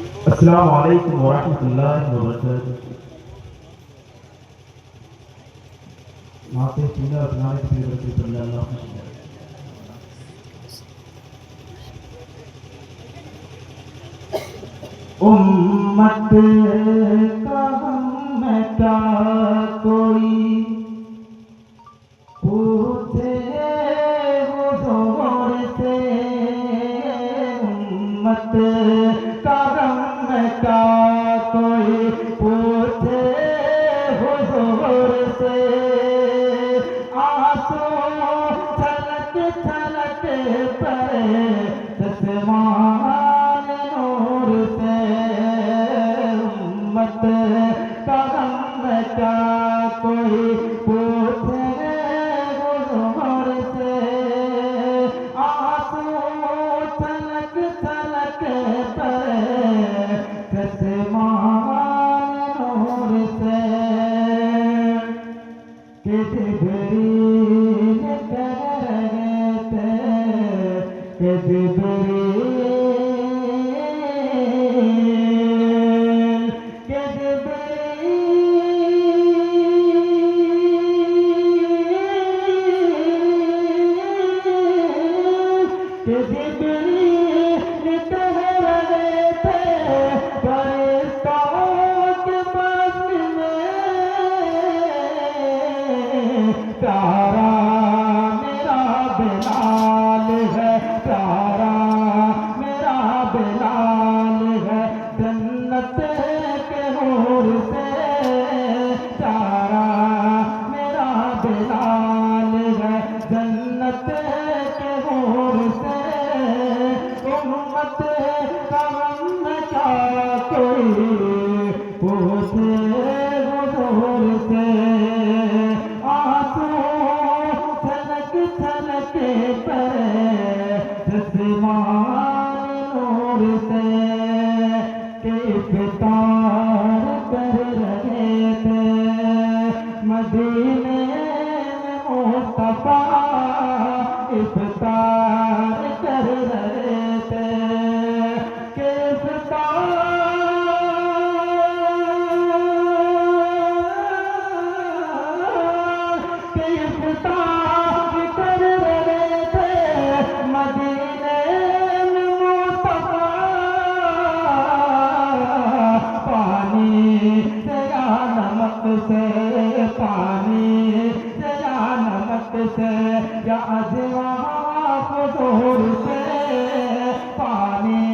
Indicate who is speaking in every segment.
Speaker 1: السلام علیکم ورحمۃ اللہ وبرکاتہ. معافی سنگھ اپنا اللہ. امت کا غم میں کیا کوئی پوچھے حضور سے. امت کا غم میں کیا کوئی پوچھے حضور سے. آنسو چھلک چھلک پڑے چشمان نور سے. امت کا غم میں کیا کوئی پوچھے حضور سے. آنسو چھلک چھلک پڑے چشمان نور سے. کہ جبریل کہہ رہے تھے کہ جبریل پیارا میرا بلال ہے. پیارا میرا بلال ہے جنت کے حور سے. پیارا میرا بلال ہے جنت کے حور سے. امت کا غم کیا کوئی پوچھے حضور سے. چھلک پڑے چشمان نور سے. کہ افطار کر رہے تھے مدینے میں مصطفیٰ. افطار کر رہے تھے کہ افطار کر رہے تھے مدینے میں مصطفیٰ. پانی سے یا نمک سے, پانی سے یا نمک سے یا اجوا حضور سے. پانی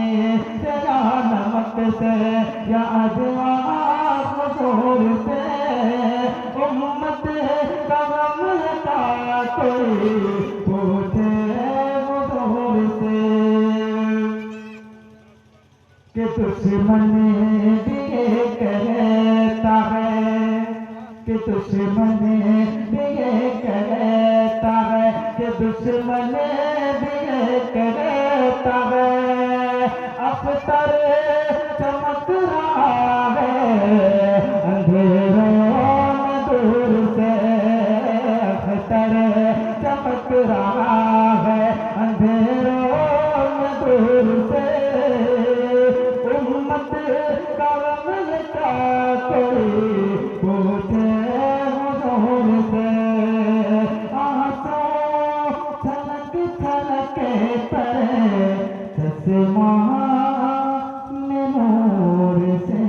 Speaker 1: سے یا نمک سے یا اجوا حضور سے. امت کا غم کا کوئی پوچھے حضور سے. کہ دشمن بھی یہ کہتا ہے, کہ دشمن بھی یہ کہتا ہے, کہ دشمن بھی یہ کہتا ہے اختر چمک رہا ہے اندھیروں میں دور سے. اختر چمک رہا ہے اندھیروں میں دور سے. امت کا غم کا کوئی پوچھے حضور سے. آنسو چھلک چھلک پڑے چشمان نور سے.